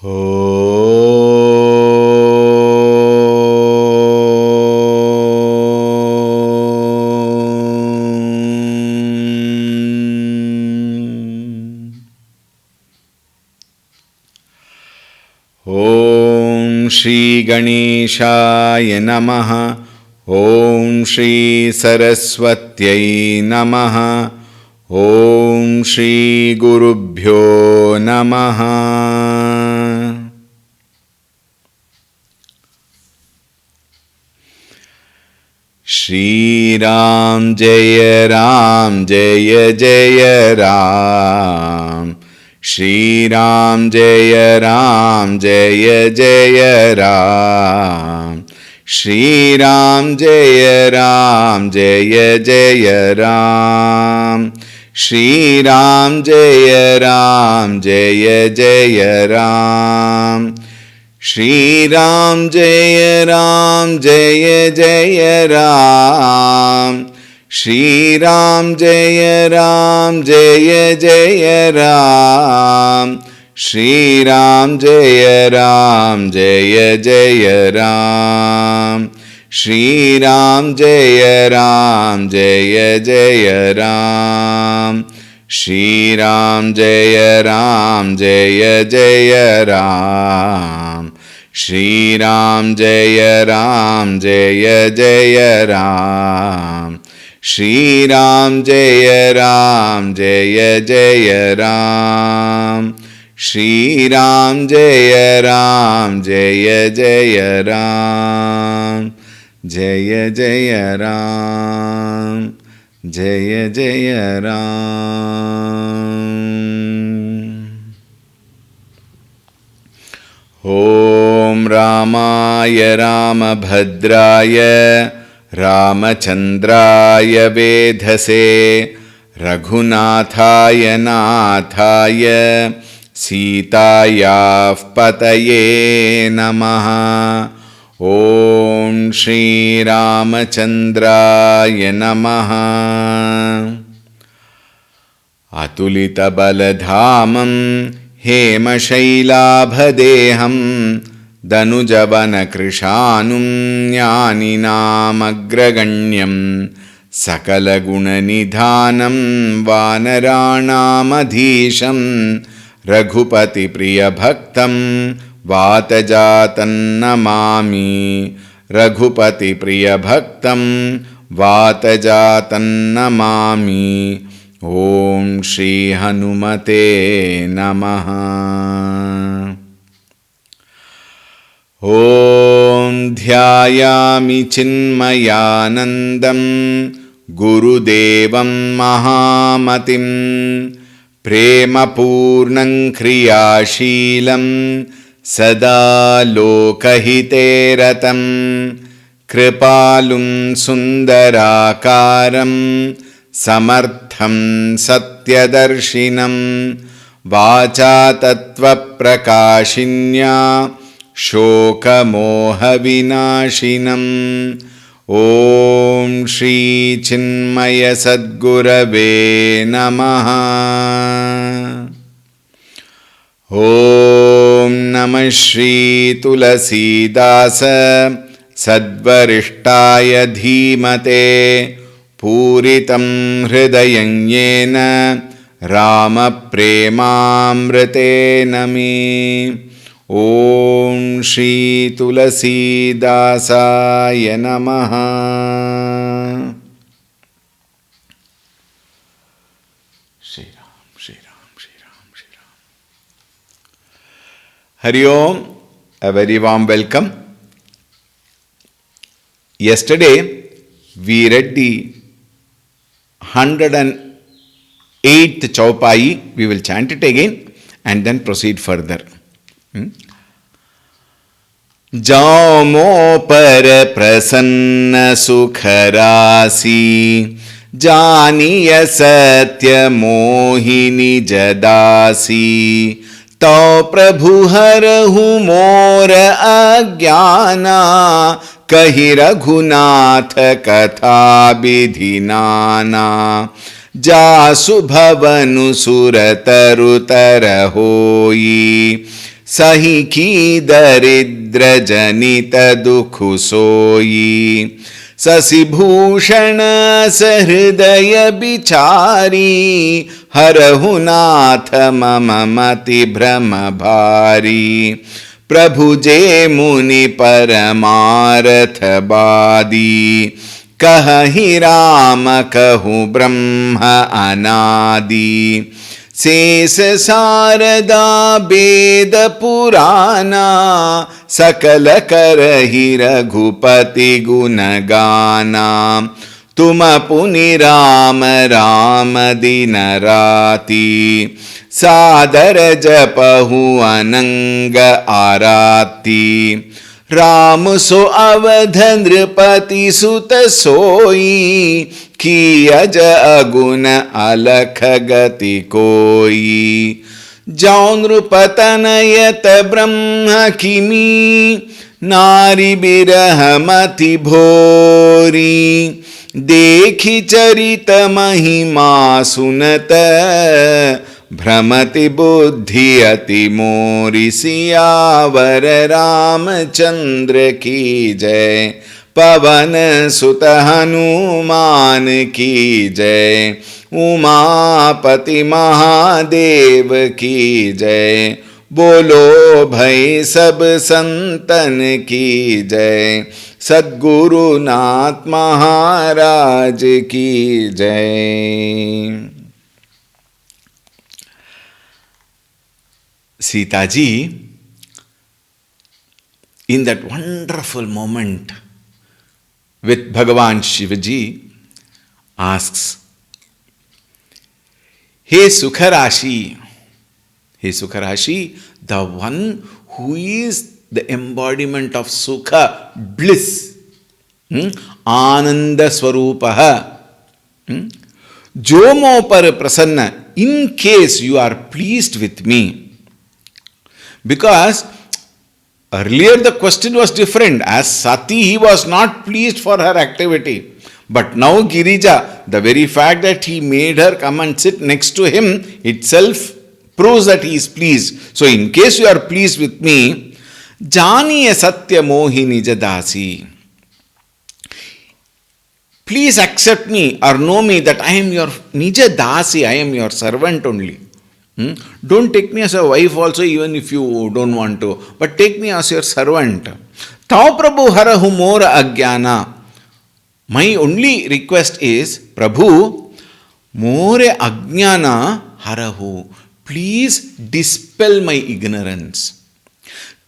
ॐ श्री गणेशाय नमः। ॐ श्री सरस्वत्यै नमः। ॐ श्री गुरुभ्यो नमः। श्रीराम जय राम जय जय राम। श्रीराम जय राम जय जय राम। श्रीराम जय राम जय जय राम। श्रीराम जय राम जय जय राम। श्रीराम जय राम जय जय राम। श्रीराम जय राम जय जय राम। श्रीराम जय राम जय जय राम। श्रीराम जय राम जय जय राम। श्रीराम जय राम जय जय राम। श्रीराम जय राम जय जय राम। श्रीराम जय राम जय जय राम। श्रीराम जय राम जय जय राम। जय जय राम जय जय राम। ॐ रामाय रामभद्राय रामचन्द्राय वेधसे रघुनाथाय नाथाय सीतायाः पतये नमः। ॐ श्रीरामचन्द्राय नमः। अतुलितबलधामं हेमशैलाभदेहं दनुजवनकृशानुं ज्ञानिनामग्रगण्यं सकलगुणनिधानं वानराणामधीशं रघुपतिप्रियभक्तं वातजातं नमामि। रघुपतिप्रियभक्तं वातजातं नमामि। ॐ श्री हनुमते नमः। ॐ ध्यायामि चिन्मयानन्दं गुरुदेवं महामतिं प्रेमपूर्णं क्रियाशीलं सदा लोकहिते रतं कृपालुं सुन्दराकारं समर्थं सत्यदर्शिनं वाचा तत्त्वप्रकाशिन्या शोकमोहविनाशिनं। ॐ श्रीचिन्मयसद्गुरवे नमः। ॐ नमः श्रीतुलसीदास सद्वरिष्ठाय धीमते पूरितं हृदयं येन रामप्रेमामृतेन मे। ॐ श्रीतुलसीदासाय नमः। Shriram Shriram Shriram Shriram. Hari Om, a very warm welcome. Yesterday we read the 108th Chaupai. We will chant it again and then proceed further. जामो पर प्रसन्न सुख राशि जानिय सत्य मोहिनी जदासी तो प्रभु हरहु मोर अज्ञाना कहि रघुनाथ कथा विधि नाना जासु भवनु सुर तरु तर होई सही की दरिद्र जनित दुख सोई, शशिभूषण सहृदय बिचारी, हरहु नाथ मम मति भ्रम भारी, प्रभु जे मुनि परमारथ बादी, कहहि राम कहु ब्रह्म अनादि, शेष शारदा वेद पुराना, सकल करहि रघुपति गुण गाना, तुम पुनि राम राम दिन राति, सादर जपहु अनंग आराती, राम सो अवध नृपति सुत सोई, कियज अगुण अलख गति कोई, जौ नृपतनयत ब्रह्म किमी, नारी बिरह मति भोरी, देखि चरित महिमा सुनत, भ्रमति बुद्धि अति मोरी, सियावर रामचंद्र की जय, पवन सुत हनुमान की जय, उमापति महादेव की जय, बोलो भई सब संतन की जय, सद्गुरुनाथ महाराज की जय। Sita ji, in that wonderful moment with Bhagavan Shivaji, asks, Hey Sukharashi, the one who is the embodiment of Sukha, bliss, Ananda Swarupaha, Jomo par prasanna, in case you are pleased with me. Because earlier the question was different. As Sati, he was not pleased for her activity. But now Girija, the very fact that he made her come and sit next to him itself proves that he is pleased. So in case you are pleased with me, Janiya Satya Mohi Nijadasi. Please accept me or know me that I am your Nijadasi, I am your servant only. Don't take me as a wife also, even if you don't want to, but take me as your servant. Tau Prabhu harahu mora ajnana. My only request is, Prabhu, more ajnana harahu. Please dispel my ignorance.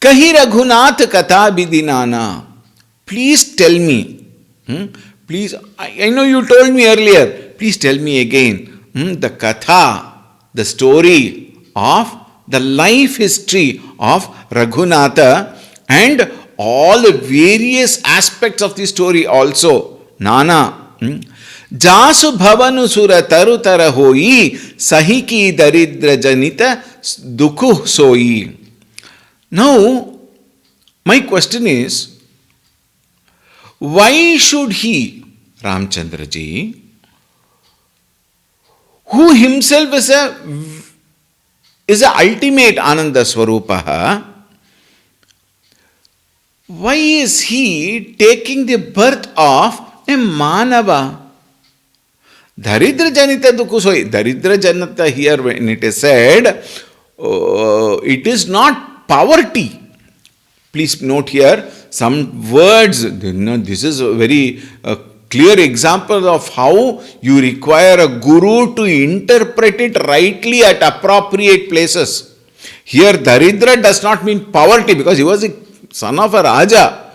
Kahi Raghunath katha bidinana. Please tell me. Please, I know you told me earlier. Please tell me again. The katha, the story of the life history of Raghunatha and all the various aspects of the story also. Nana. Jasu bhavanu sura taru tara hoi, sahiki daridra janita dukhu soi. Now, my question is, why should he, Ramchandra ji, who himself is a ultimate Ananda Swarupaha, why is he taking the birth of a Manava? Daridra Janita Dukusoi. Daridra Janata here, when it is said, it is not poverty. Please note here some words. This is a very clear example of how you require a guru to interpret it rightly at appropriate places. Here, Daridra does not mean poverty, because he was the son of a Raja,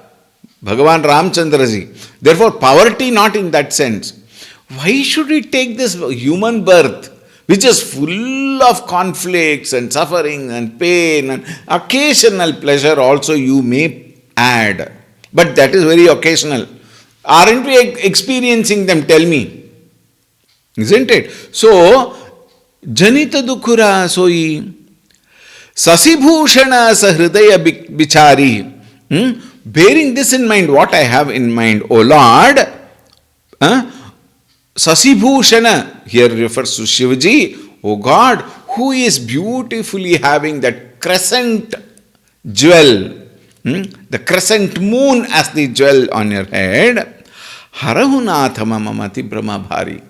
Bhagavan Ramchandra ji. Therefore, poverty not in that sense. Why should we take this human birth, which is full of conflicts and suffering and pain and occasional pleasure also you may add. But that is very occasional. Aren't we experiencing them? Tell me. Isn't it? So, Janita Dukhura Soi, Sasibhushana Sahridaya Bichari. Bearing this in mind, what I have in mind, O Lord, Sasibhushana, here refers to Shivaji, O God, who is beautifully having that crescent jewel, the crescent moon as the jewel on your head. Harahunatha mama mati brahma bhari.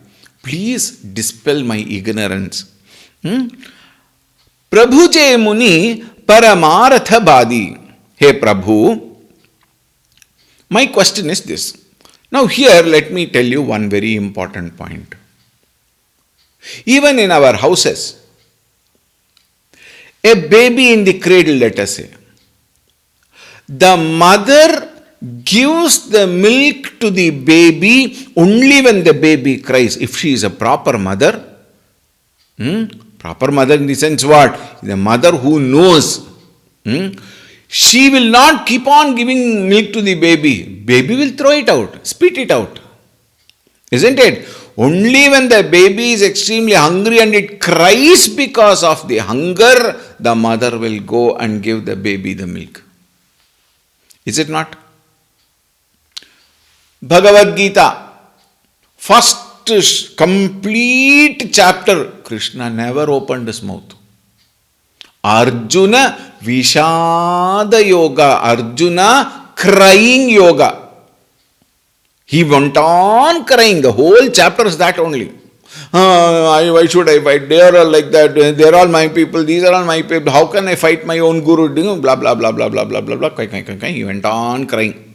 Please dispel my ignorance. Prabhu je muni paramaratha badi. Hey Prabhu, my question is this. Now here let me tell you one very important point. Even in our houses, a baby in the cradle, let us say, the mother gives the milk to the baby only when the baby cries. If she is a proper mother, proper mother in the sense what? The mother who knows. She will not keep on giving milk to the baby. Baby will throw it out, spit it out. Isn't it? Only when the baby is extremely hungry and it cries because of the hunger, the mother will go and give the baby the milk. Is it not? Bhagavad Gita, first complete chapter, Krishna never opened his mouth. Arjuna Vishada Yoga, Arjuna crying yoga. He went on crying, the whole chapter is that only. Why should I fight? They are all like that, they are all my people, these are all my people, how can I fight my own guru? Blah, blah, blah, blah, blah, blah, blah, blah. He went on crying.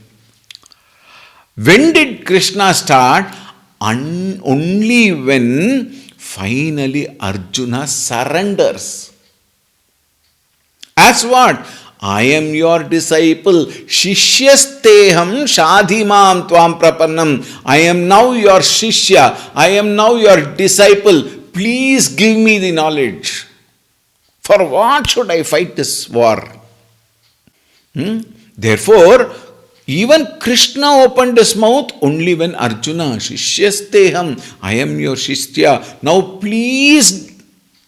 When did Krishna start? Only when finally Arjuna surrenders. As what? I am your disciple. Shishyasteham shadhimam tvam prapannam. I am now your shishya. I am now your disciple. Please give me the knowledge. For what should I fight this war? Therefore, even Krishna opened his mouth only when Arjuna, Shishyasteham, I am your shishya. Now please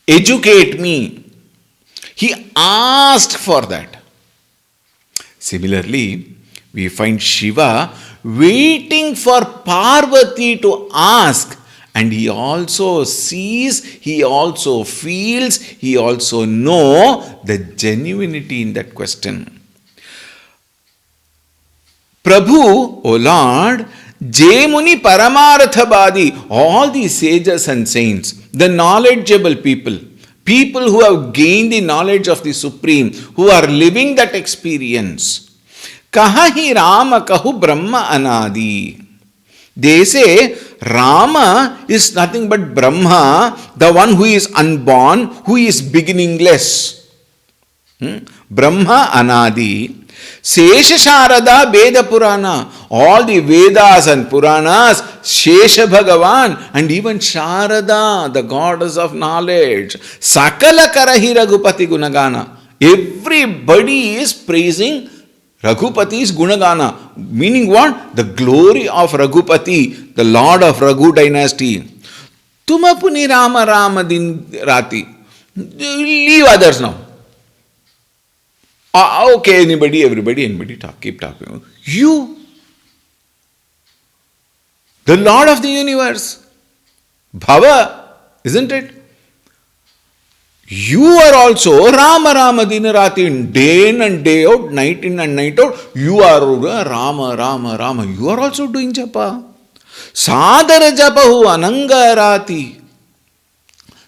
educate me. He asked for that. Similarly, we find Shiva waiting for Parvati to ask, and he also sees, he also feels, he also knows the genuinity in that question. Prabhu, O Lord, Jemuni Paramarathabadi, all the sages and saints, the knowledgeable people, people who have gained the knowledge of the Supreme, who are living that experience. Kahahi Rama kahu Brahma anadi. They say Rama is nothing but Brahma, the one who is unborn, who is beginningless. Brahma anadi. Sesha Sharada Veda Purana, all the Vedas and Puranas, Shesha Bhagavan, and even Sharada, the goddess of knowledge, Sakala Karahi Raghupati Gunagana. Everybody is praising Raghupati's Gunagana, meaning what? The glory of Raghupati, the lord of Raghu dynasty. Tumapuni Rama Rama Din Rati. Leave others now. Okay, everybody talk, keep talking. You, the Lord of the universe, Bhava, isn't it? You are also Rama Rama Dinarati, day in and day out, night in and night out. You are Rama Rama Rama. You are also doing japa. Sadara japahu anangarati.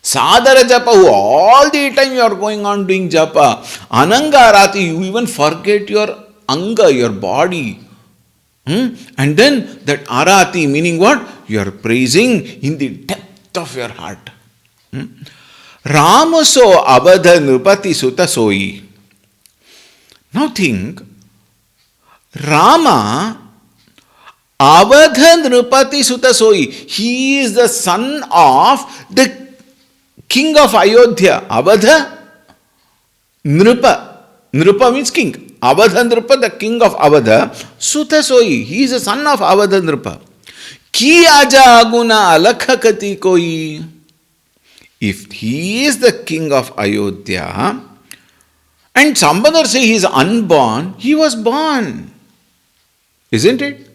Sadara japa, all the time you are going on doing japa. Anangarati, you even forget your anga, your body. And then that arati, meaning what? You are praising in the depth of your heart. Ramaso abadha nrupati sutta soi. Now think, Rama abadha nrupati sutta soi. He is the son of the king of Ayodhya. Avadha Nrupa. Nrupa means king. Avadha Nrupa, the king of Avadha. Sutta Soi. He is a son of Avadha Nrupa. Ki aja aguna alakha kati koi. If he is the king of Ayodhya, and some others say he is unborn, he was born. Isn't it?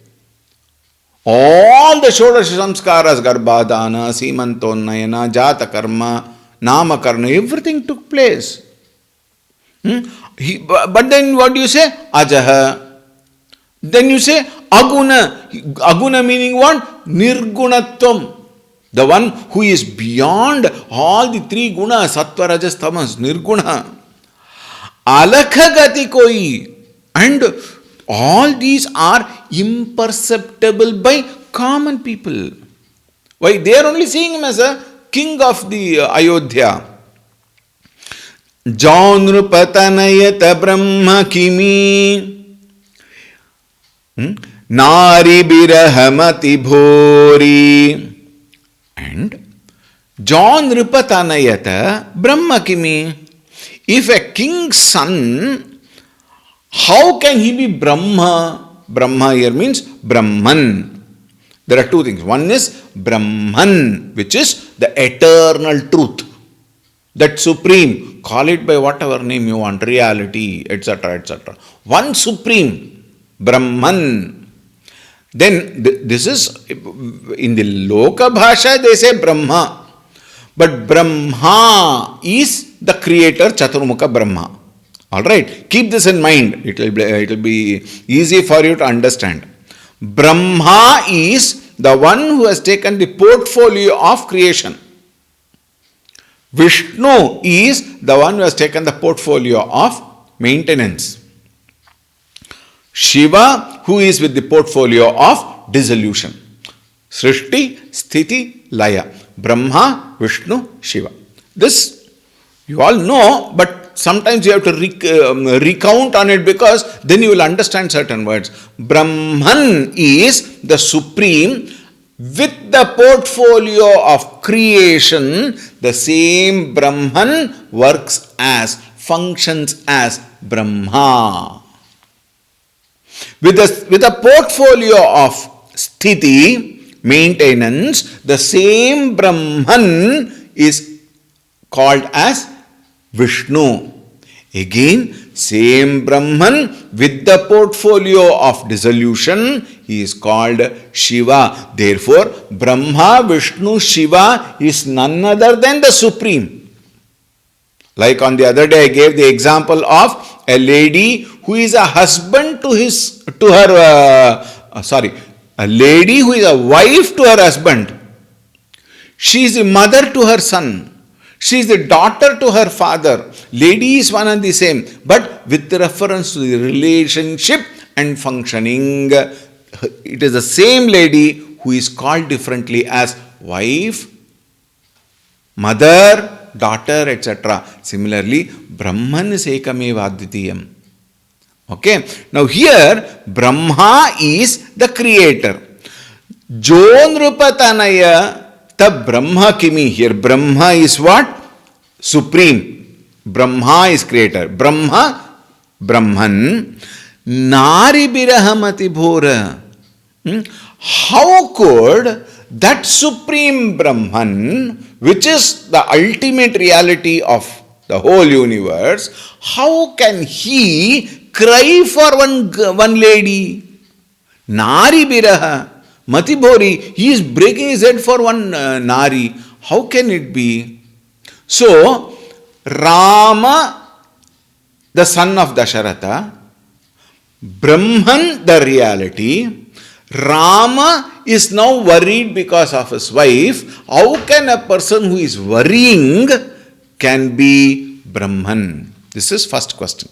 All the Shodash Samskaras, Garbhadana, Simantonnayana, Jata Karma, Nama Karma, everything took place. But then what do you say? Ajaha. Then you say aguna. Aguna meaning what? Nirgunatvam. The one who is beyond all the three gunas, sattva, rajas, tamas, nirguna. Alakha gati koi. And all these are imperceptible by common people. Why? They are only seeing him as a king of the Ayodhya. Jaunrupatanayata brahma kimi. Nari birahamati bhori. And John Ripatanayata Brahma Kimi. If a king's son, how can he be Brahma? Brahma here means Brahman. There are two things. One is Brahman, which is the eternal truth. That supreme. Call it by whatever name you want, reality, etc., etc. One supreme. Brahman. Then this is, in the Loka Bhasha they say Brahma. But Brahma is the creator, Chaturmukha Brahma. Alright, keep this in mind. It will be easy for you to understand. Brahma is the one who has taken the portfolio of creation. Vishnu is the one who has taken the portfolio of maintenance. Shiva, who is with the portfolio of dissolution. Srishti, Sthiti, Laya. Brahma, Vishnu, Shiva. This you all know, but sometimes you have to recount on it, because then you will understand certain words. Brahman is the supreme with the portfolio of creation. The same Brahman works as, functions as Brahma. With a portfolio of sthiti, maintenance, the same Brahman is called as Vishnu. Again, same Brahman with the portfolio of dissolution, he is called Shiva. Therefore, Brahma, Vishnu, Shiva is none other than the Supreme. Like on the other day, I gave the example of a lady who is a husband a lady who is a wife to her husband. She is a mother to her son. She is the daughter to her father. Lady is one and the same, but with reference to the relationship and functioning, it is the same lady who is called differently as wife, mother, daughter, etc. Similarly, Brahman is Ekameva Advitiyam. Okay. Now here, Brahma is the creator. Jonrupatanaya ta Brahma kimi. Here, Brahma is what? Supreme. Brahma is creator. Brahma, Brahman. Nari birahamati bhora. How could that supreme Brahman, which is the ultimate reality of the whole universe, how can he cry for one lady? Nari biraha, matibhori, he is breaking his head for one nari. How can it be? So, Rama, the son of Dasharatha, Brahman, the reality, Rama is now worried because of his wife. How can a person who is worrying can be Brahman? This is first question.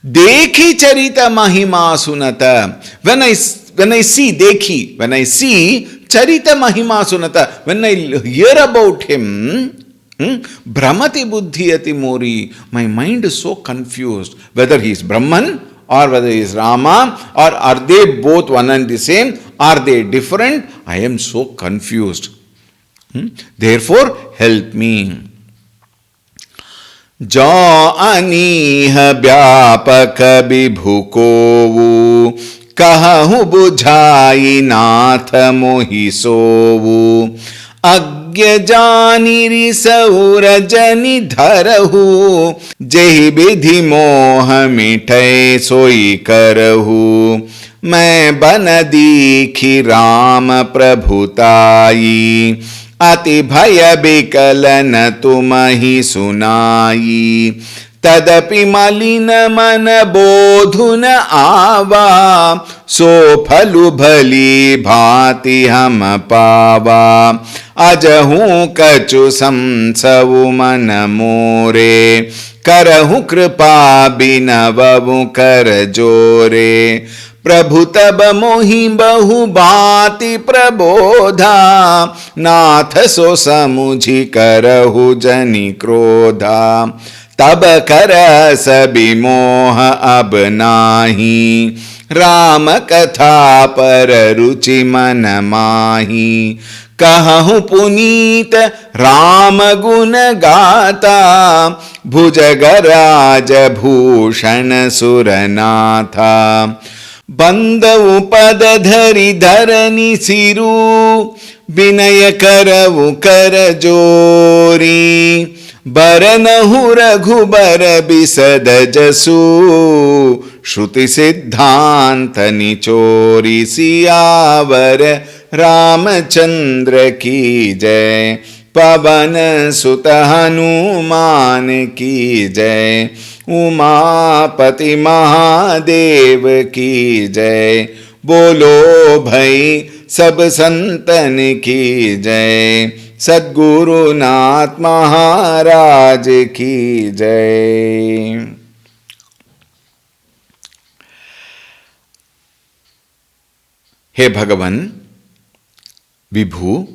Dekhi charita mahima sunata. When I see Dekhi, when I see charita mahima sunata, when I hear about him, Brahmati buddhiyati mori, my mind is so confused whether he is Brahman or whether he is Rama, or are they both one and the same? Are they different? I am so confused. Therefore, help me. Jo aniha vyapaka vibhukovu kahu bujhai natha mohisovu Agya janiri saurajani dharahu jehi vidhi moha mithai soi karahu मैं बन दीखी राम प्रभुताई अति भय विकलन तुम ही सुनाई तदपि मलिन मन बोधुन आवा, सो फलु भली भांति हम पावा। अजहूं कछु संसवु मन मोरे, करहु कृपा बिनवु कर जोरे। प्रभु तब मोहि बहु भांति प्रबोधा, नाथ सो समुझि करहु जनि क्रोधा। तब करस बिमोह अब नाही, राम कथा पर रुचि मन माही। कहूँ पुनीत राम गुण गाता, भुजगराज भूषण सुरनाथा। बंदउ पद धरि धरनी सिरु, विनय करऊ कर जोरी। बरनहु रघुबर बिसद जसु, श्रुति सिद्धांत निचोरी। सियावर रामचंद्र की जय, पवन सुत हनुमान की जय। उमापति महादेव की जय, बोलो भाई सब संतन की जय। सद्गुरुनाथ महाराज की जय। हे भगवान विभु,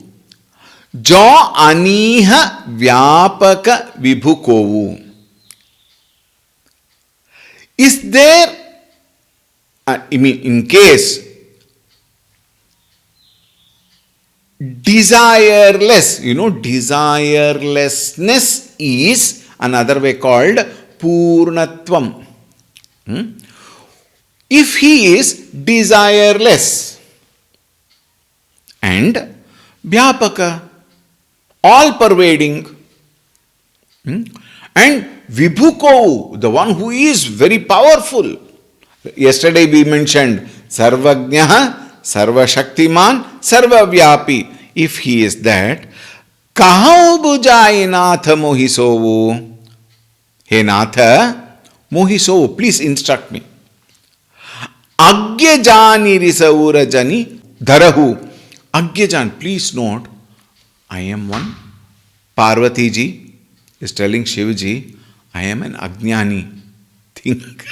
जो अनीह व्यापक विभु कोवु, is there I mean in case desireless, desirelessness is another way called purnatvam. If he is desireless and vyapaka, all pervading, and vibhuko, the one who is very powerful. Yesterday we mentioned sarvagnyah, sarvashaktiman, sarvavyapi. If he is that, kahau bujai nath mohisovu. Hey nath mohisovu, please instruct me. Agyajani risaurajani dharahu. Agyajan, please note, I am one. Parvati ji is telling Shivji, I am an Ajnani. Think.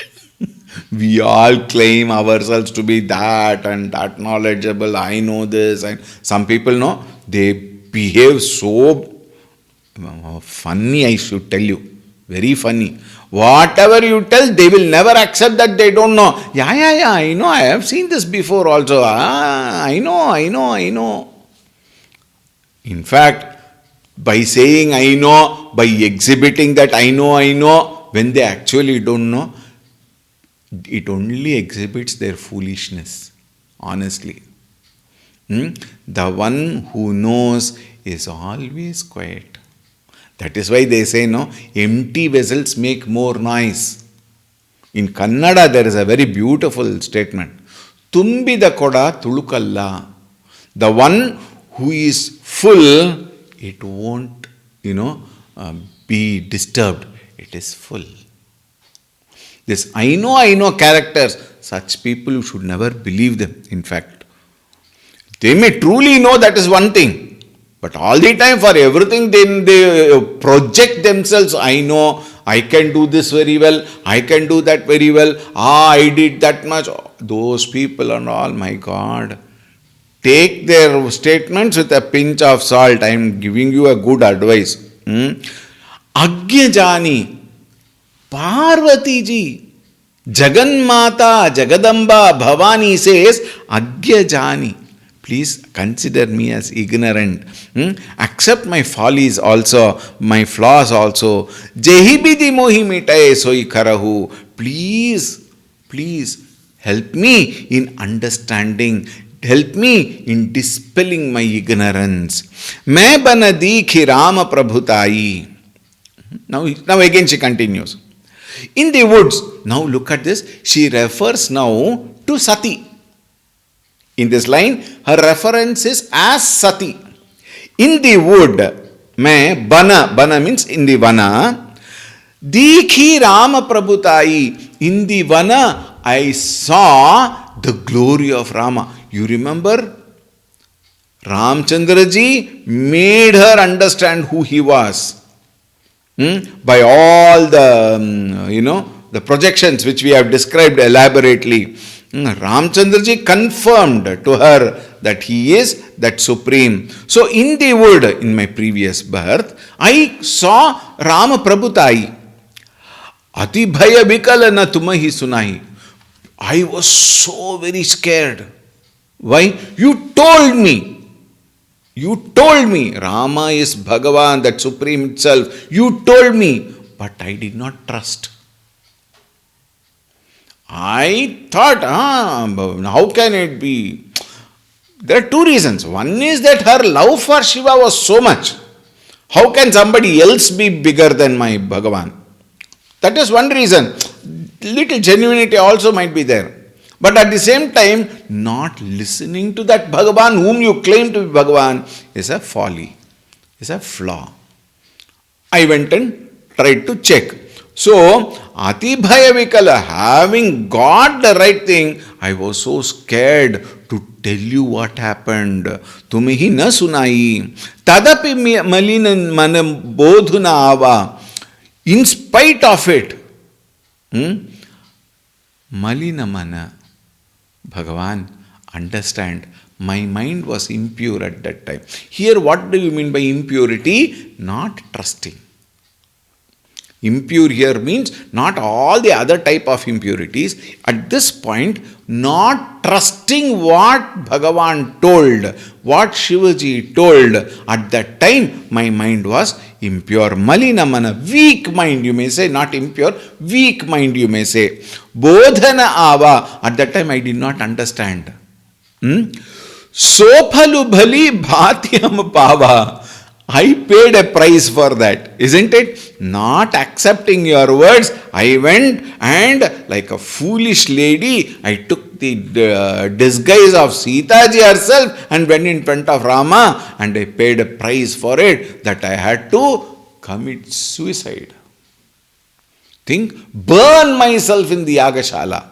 We all claim ourselves to be that and that knowledgeable. I know this. And some people know, they behave so funny, I should tell you. Very funny. Whatever you tell, they will never accept that they don't know. Yeah, I know. I have seen this before also. I know. In fact, by saying I know, by exhibiting that I know, when they actually don't know, it only exhibits their foolishness, honestly. The one who knows is always quiet. That is why they say, no, empty vessels make more noise. In Kannada, there is a very beautiful statement. Tumbida koda tulukalla. The one who is full, it won't, be disturbed. It is full. This I know characters, such people you should never believe them, in fact. They may truly know, that is one thing. But all the time for everything they project themselves. I know, I can do this very well, I can do that very well. I did that much. Those people and all, my God. Take their statements with a pinch of salt. I am giving you a good advice. Agyajani, Parvati ji, Jaganmata, Jagadamba, Bhavani says, Agyajani. Please consider me as ignorant. Accept my follies also, my flaws also. Jehibidi mohi mitaye soi karahu. Please help me in understanding. Help me in dispelling my ignorance. Main bana dikhi Rama Prabhutai. Now again she continues. In the woods, now look at this, she refers now to Sati. In this line, her reference is as Sati. In the wood, main bana means in the vana, Dikhi Rama Prabhutai. In the Vana, I saw the glory of Rama. You remember? Ramchandraji made her understand who he was. By all the, the projections which we have described elaborately. Ramchandraji confirmed to her that he is that supreme. So in the wood, in my previous birth, I saw Rama Prabhutai. Ati bhaya vikala na tumahi sunahi. I was so very scared. Why? You told me. You told me Rama is Bhagavan, that supreme itself. You told me, but I did not trust. I thought, how can it be? There are two reasons. One is that her love for Shiva was so much. How can somebody else be bigger than my Bhagavan? That is one reason. Little genuinity also might be there. But at the same time, not listening to that Bhagavan whom you claim to be Bhagavan is a folly, is a flaw. I went and tried to check. So, Ati Bhaya Vikala, having got the right thing, I was so scared to tell you what happened. Tumihi na sunai. Tadapi malinan manam bodhuna ava. In spite of it, Malina mana, Bhagavan, understand, my mind was impure at that time. Here, what do you mean by impurity? Not trusting. Impure here means not all the other type of impurities. At this point, not trusting what Bhagavan told, what Shivaji told. At that time, my mind was impure. Malina mana, weak mind you may say, not impure, weak mind you may say. Bodhana ava, at that time I did not understand. Sophalu bhali bhatyam pava. I paid a price for that, isn't it? Not accepting your words, I went and like a foolish lady, I took the disguise of Sita ji herself and went in front of Rama, and I paid a price for it, that I had to commit suicide. Think, burn myself in the Yagashala.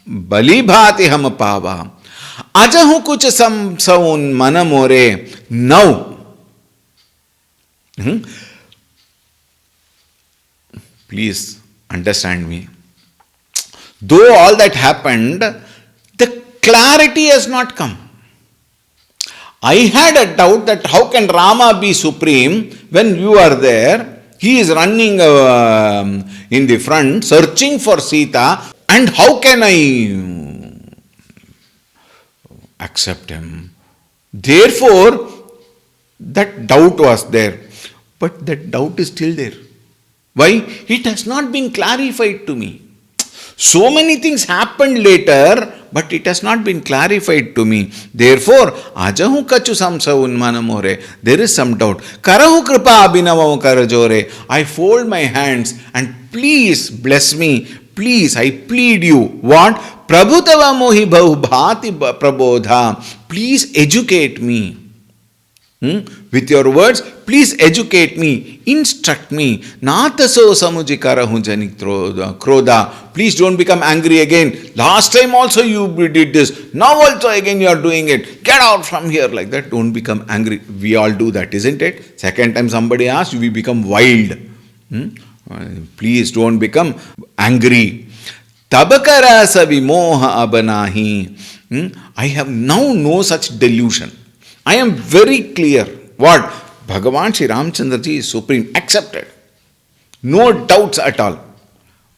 Bali bhati ham pava. Ajahu kuch samsaun manamore. Now, please understand me. Though all that happened, the clarity has not come. I had a doubt that how can Rama be supreme when you are there? He is running in the front, searching for Sita, and how can I accept him? Therefore, that doubt was there. But that doubt is still there. Why? It has not been clarified to me. So many things happened later, but it has not been clarified to me. Therefore, ajahu kachu samsa unmanamore. There is some doubt. Karahu kripa abhinavamu karajore. I fold my hands and please bless me. Please, I plead you. What? Prabhutava mohi bhati prabodha. Please educate me. With your words, please educate me, instruct me. Nataso samujikarahu janik krodha. Please don't become angry again. Last time also you did this. Now also again you are doing it. Get out from here, like that. Don't become angry. We all do that, isn't it? Second time somebody asks, we become wild. Please don't become angry. Tabakarasa vimoha abanahi. I have now no such delusion. I am very clear. What? Bhagavan Shri Ramchandraji is supreme. Accepted. No doubts at all.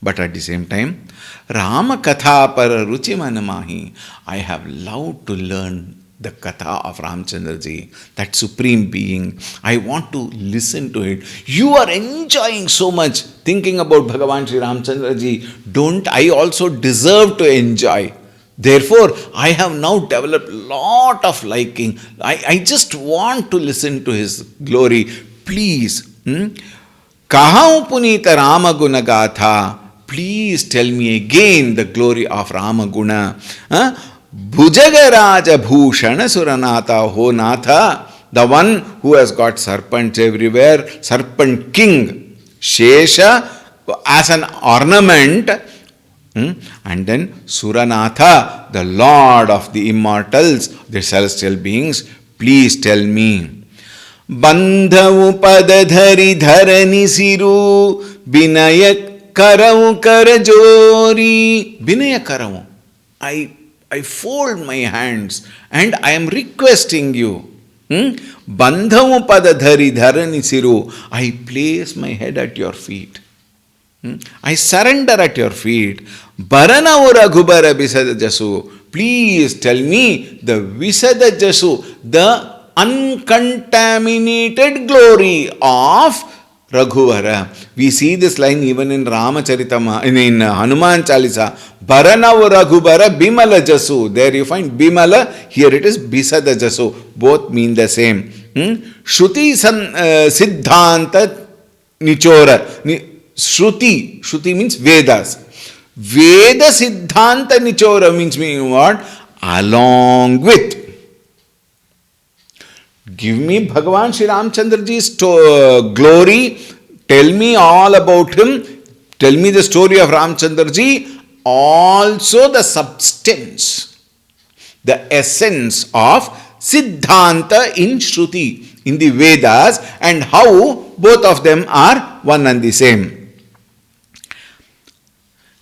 But at the same time, Rama Katha Para Ruchi Manamahi. I have loved to learn the Katha of Ramchandraji, that supreme being. I want to listen to it. You are enjoying so much thinking about Bhagavan Shri Ramchandraji. Don't I also deserve to enjoy? Therefore, I have now developed a lot of liking. I just want to listen to his glory. Please, Kahau Punita Rama Guna Gatha. Please tell me again the glory of Rama Guna. Bhujagaraja Bhushana Suranatha Ho Natha. the one who has got serpents everywhere, serpent king, Shesha as an ornament, and then Suranatha, the Lord of the immortals, the celestial beings, please tell me. Bandhavu padadhari dharani siru binaya karavu karajori. Binaya karavu. I fold my hands and I am requesting you. Bandhavu padadhari dharani siru. I place my head at your feet. I surrender at your feet. Baranavu raghubara visada jasu. Please tell me the visada jasu, the uncontaminated glory of Raghuvara. We see this line even in Ramacharita, in Hanuman Chalisa. Baranavu Raghubara Bimala Jasu. There you find Bimala, here it is Bisada Jasu. Both mean the same. Shruti Siddhanta Nichora. Shruti means Vedas. Veda Siddhanta Nichora means what? Along with. Give me Bhagavan Shri Ramchandra Ji's glory. Tell me all about him. Tell me the story of Ramchandra Ji. Also the substance, the essence of Siddhanta in Shruti, in the Vedas, and how both of them are one and the same.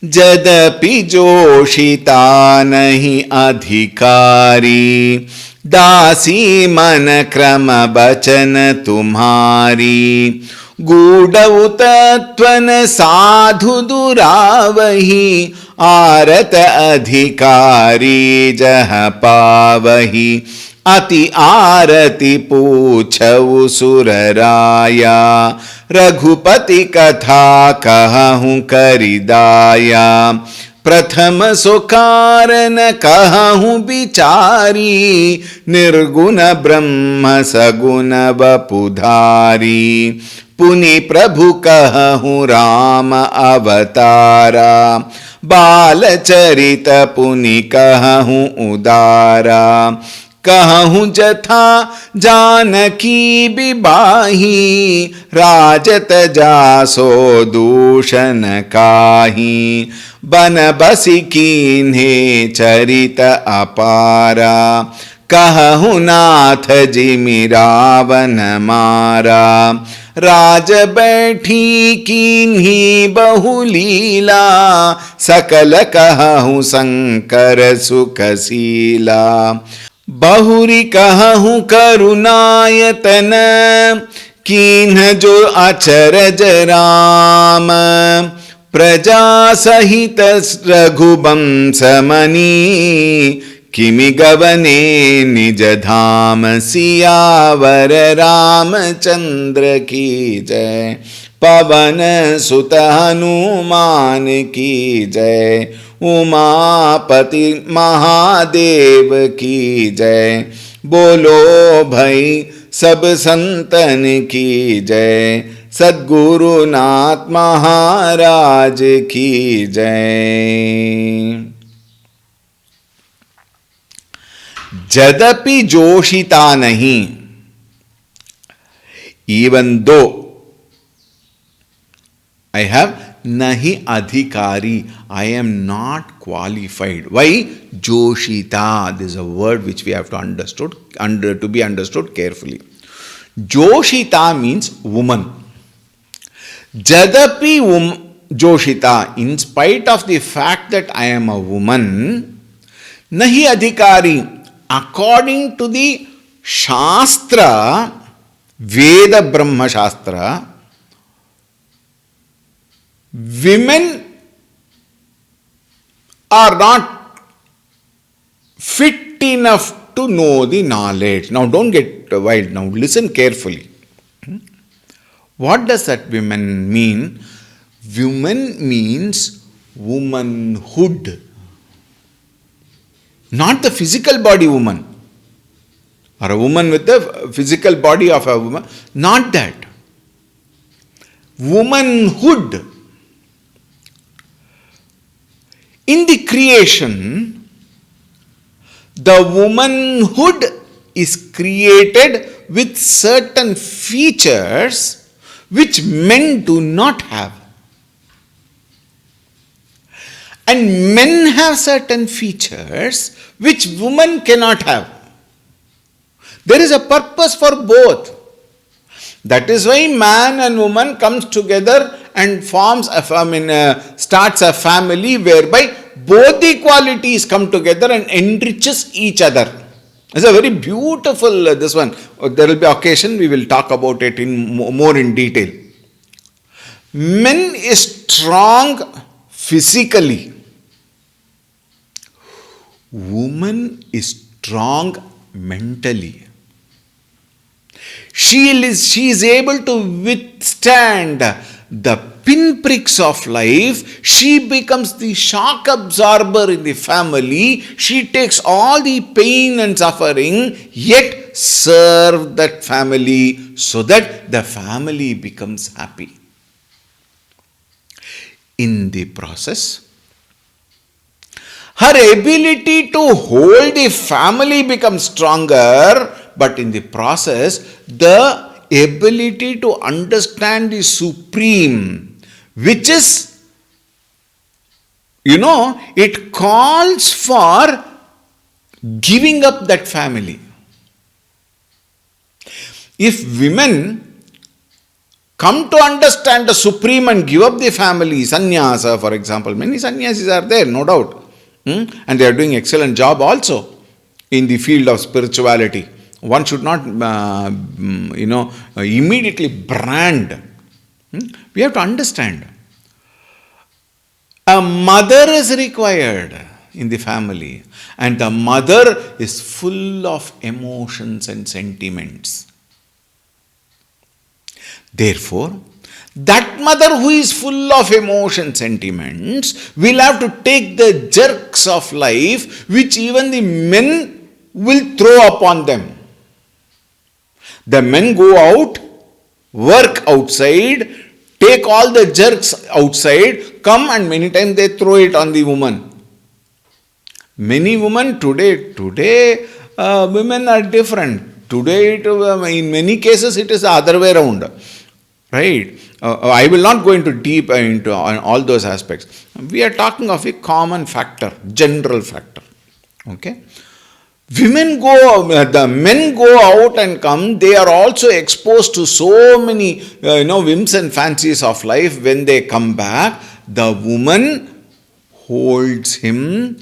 Jadapi joshita nahi adhikari, दासी मन क्रम बचन तुम्हारी, गूढ़ तत्वन साधु दुरावही, आरत अधिकारी जह पावही, अति आरती पूछऊ सुरराया, रघुपति कथा कहूँ करिदाया, प्रथम सुकारण कहूँ बिचारी, निर्गुण ब्रह्म सगुण वपुधारी, पुनि प्रभु कहूँ राम अवतारा, बालचरित पुनि कहूँ उदारा, कहूँ जथा जानकी बिबाही, राजत जासो दूषण काही, बन बसी कीन्हे चरित अपारा, कहूँ नाथ जिमि रावण मारा, राज बैठी कीन्ही बहुलीला, सकल कहूँ शंकर सुखशीला, बहुरी कहूँ करुणायतन, कीन्ह जो अचरज राम, प्रजा सहित रघुवंश मनी, किमि गवने निज धाम, सियावर रामचंद्र की जय, पवन सुत हनुमान की जय, उमापति महादेव की जय, बोलो भाई सब संतन की जय, सद्गुरुनाथ महाराज की जय। जदपि जोशिता नहीं, even though I have nahi adhikari, I am not qualified. Why? Joshita. This is a word which we have to be understood carefully. Joshita means woman. Jadapi Joshita, in spite of the fact that I am a woman, nahi adhikari, according to the Shastra, Veda Brahma Shastra, women are not fit enough to know the knowledge. Now don't get wild. Now listen carefully. What does that women mean? Woman means womanhood. Not the physical body woman, or a woman with the physical body of a woman. Not that. Womanhood. In the creation, the womanhood is created with certain features which men do not have. And men have certain features which women cannot have. There is a purpose for both. That is why man and woman comes together and starts a family whereby both the qualities come together and enriches each other. It's a very beautiful this one. There will be occasion we will talk about it in more in detail. Men is strong physically. Woman is strong mentally. She is able to withstand the pinpricks of life. She becomes the shock absorber in the family. She takes all the pain and suffering, yet serve that family so that the family becomes happy. In the process, her ability to hold the family becomes stronger, but in the process, the ability to understand the supreme, which is, it calls for giving up that family. If women come to understand the supreme and give up the family, sannyasa for example, many sannyasis are there, no doubt. And they are doing excellent job also in the field of spirituality. One should not, immediately brand. We have to understand. A mother is required in the family, and the mother is full of emotions and sentiments. Therefore, that mother who is full of emotion, sentiments, will have to take the jerks of life which even the men will throw upon them. The men go out, work outside, take all the jerks outside, come and many times they throw it on the woman. Many women today, women are different. Today, in many cases, it is the other way around. Right? I will not go into deep into all those aspects. We are talking of a common factor, general factor. Okay? The men go out and come, they are also exposed to so many, whims and fancies of life. When they come back, the woman holds him,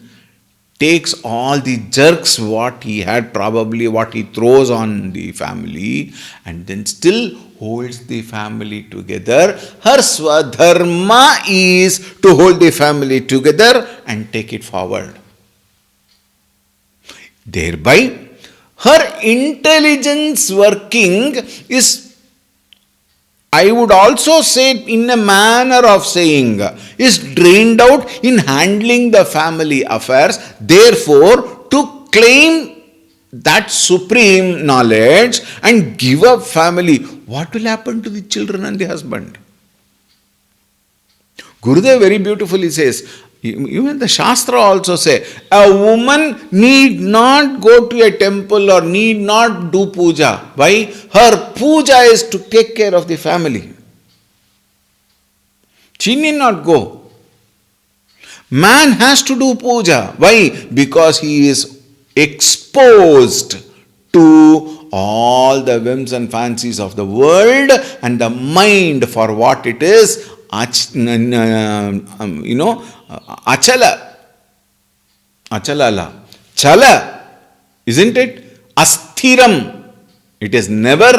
takes all the jerks what he had, probably what he throws on the family, and then still holds the family together. Her swadharma is to hold the family together and take it forward. Thereby, her intelligence working is, I would also say in a manner of saying, is drained out in handling the family affairs. Therefore, to claim that supreme knowledge and give up family, what will happen to the children and the husband? Gurudev very beautifully says, even the Shastra also say, a woman need not go to a temple or need not do puja. Why? Her puja is to take care of the family. She need not go. Man has to do puja. Why? Because he is exposed to all the whims and fancies of the world and the mind for what it is, Chala, isn't it? Asthiram. It is never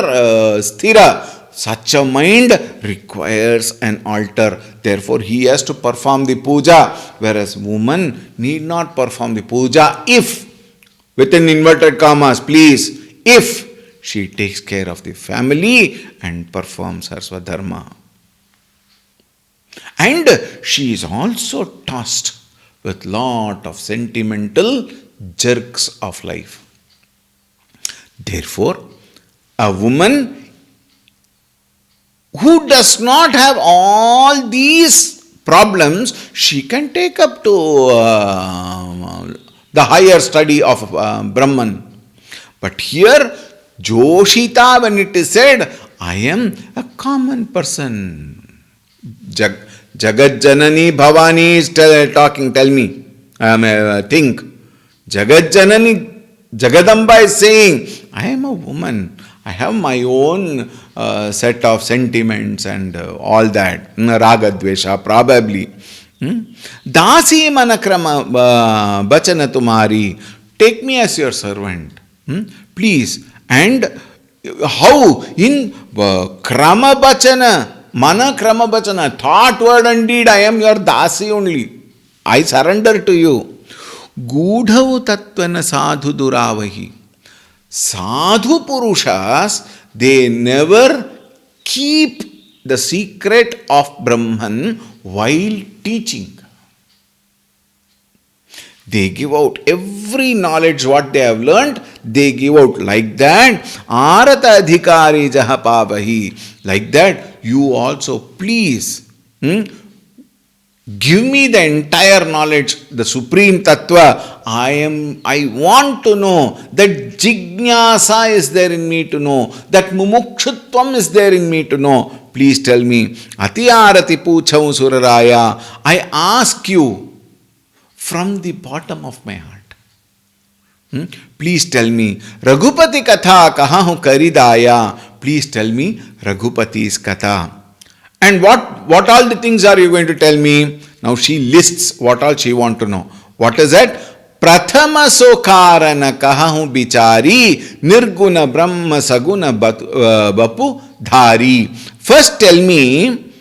sthira. Such a mind requires an altar. Therefore, he has to perform the puja. Whereas woman need not perform the puja if, within inverted commas, please, if she takes care of the family and performs her swadharma. And she is also tossed with lot of sentimental jerks of life. Therefore, a woman who does not have all these problems, she can take up to the higher study of Brahman. But here, Joshita, when it is said, I am a common person. Jagat Janani Bhavani is talking, tell me. Think. Jagat Janani, Jagadamba is saying, I am a woman. I have my own set of sentiments and all that. Raga Dvesha, probably. Dasi manakrama bachana tumari. Take me as your servant. Please. And how? In krama bachana, mana krama bachana, thought, word and deed, I am your dasi only. I surrender to you. Gudhavu tattvana sadhu duravahi. Sadhu Purushas, they never keep the secret of Brahman while teaching. They give out every knowledge what they have learnt, they give out like that. Arata adhikari jaha pavahi. Like that, you also please give me the entire knowledge, the supreme tattva. I want to know. That jignasa is there in me to know. That mumukshutvam is there in me to know. Please tell me. Atiyarati puchau suraraya. I ask you from the bottom of my heart. Please tell me. Raghupati katha kahahu karidaya. Please tell me Raghupati's katha. And what all the things are you going to tell me? Now she lists what all she want to know. What is that? Prathama sokarana kahahu bichari nirguna brahma saguna bapu dhari. First tell me,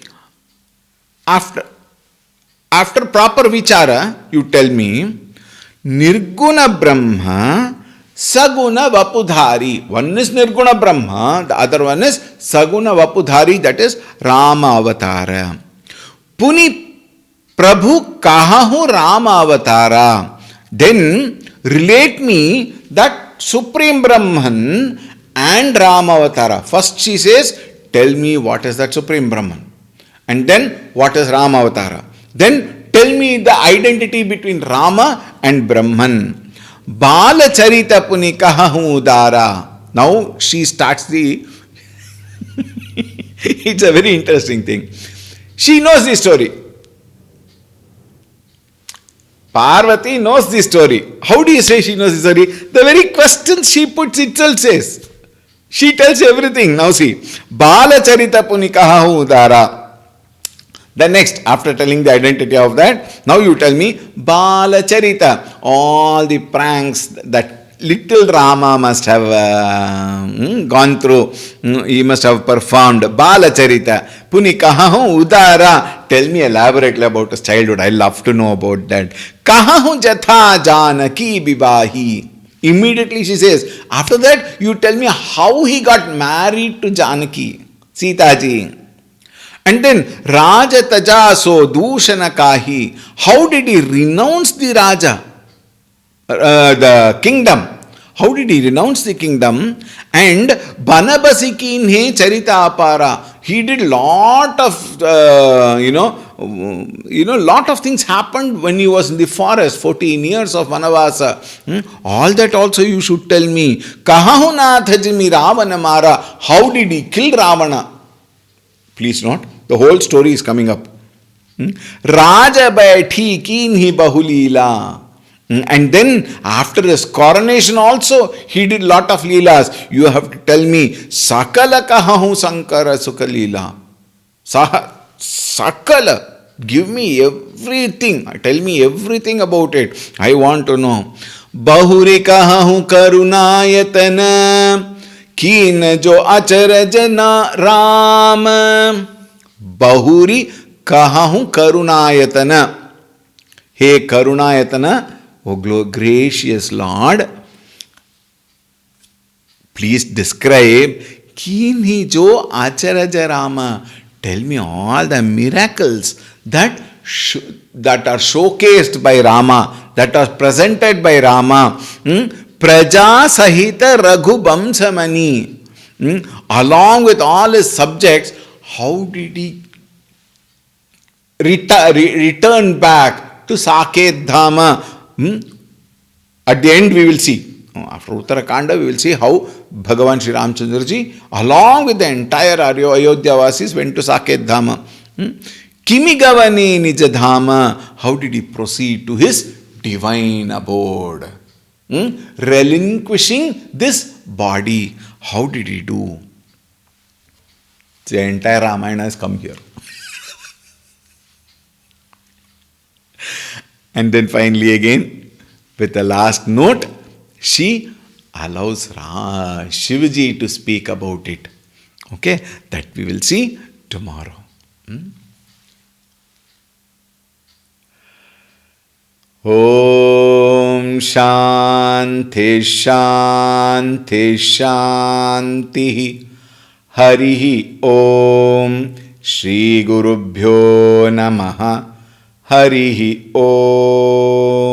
after proper vichara, you tell me, nirguna brahma saguna vapudhari. One is nirguna brahma, the other one is saguna vapudhari, that is Rama avatara. Puni prabhu kahahu Rama avatara. Then relate me that Supreme Brahman and Rama avatara. First she says, tell me what is that Supreme Brahman. And then what is Rama avatara. Then tell me the identity between Rama and Brahman. Bala charita puni kahahu udara. Now she starts the it's a very interesting thing. She knows the story. Parvati knows the story. How do you say she knows the story? The very question she puts itself says. She tells everything. Now see. Bala charita puni kahahu udara. The next, after telling the identity of that, now you tell me Bala charita. All the pranks that little Rama must have gone through. He must have performed. Bala charita. Puni kahahu udara. Tell me elaborately about his childhood. I love to know about that. Kahahu jatha janaki bibahi. Immediately she says, after that you tell me how he got married to Janaki, Sita ji. And then Raja tajaso dushana kahi. How did he renounce the Raja, the kingdom? How did he renounce the kingdom? And Banabasikinhe charita apara. He did lot of, lot of things happened when he was in the forest, 14 years of Vanavasa. All that also you should tell me. Kahahu nathajimi Ravana mara. How did he kill Ravana? Please note, the whole story is coming up. Raja baithi kinhi bahulila. And then after his coronation also, he did lot of leelas. You have to tell me, Sakala kahahu sankara sukalila. Sakala, give me everything. Tell me everything about it. I want to know. Bahuri kahahu karunayatana. Keen jo achara jana Ram. Bahuri kahahu karunayatana. Hey karunayatana. O gracious Lord, please describe Kinhi jo acharaja Rama. Tell me all the miracles that are showcased by Rama, that are presented by Rama. Praja sahita raghu bamsamani. Along with all his subjects, how did he return back to Saket Dhama? At the end we will see. After Uttarakanda, we will see how Bhagavan Sri Ramchandraji, along with the entire Ayodhya Vasis, went to Saket Dhama. Kimigavani Nijadhama, how did he proceed to his divine abode? Relinquishing this body, how did he do? The entire Ramayana has come here. And then finally again, with the last note, she allows Shivaji to speak about it. Okay, that we will see tomorrow. Om Shanti Shanti Shanti Harihi Om Shri Gurubhyo Namaha Harihi Om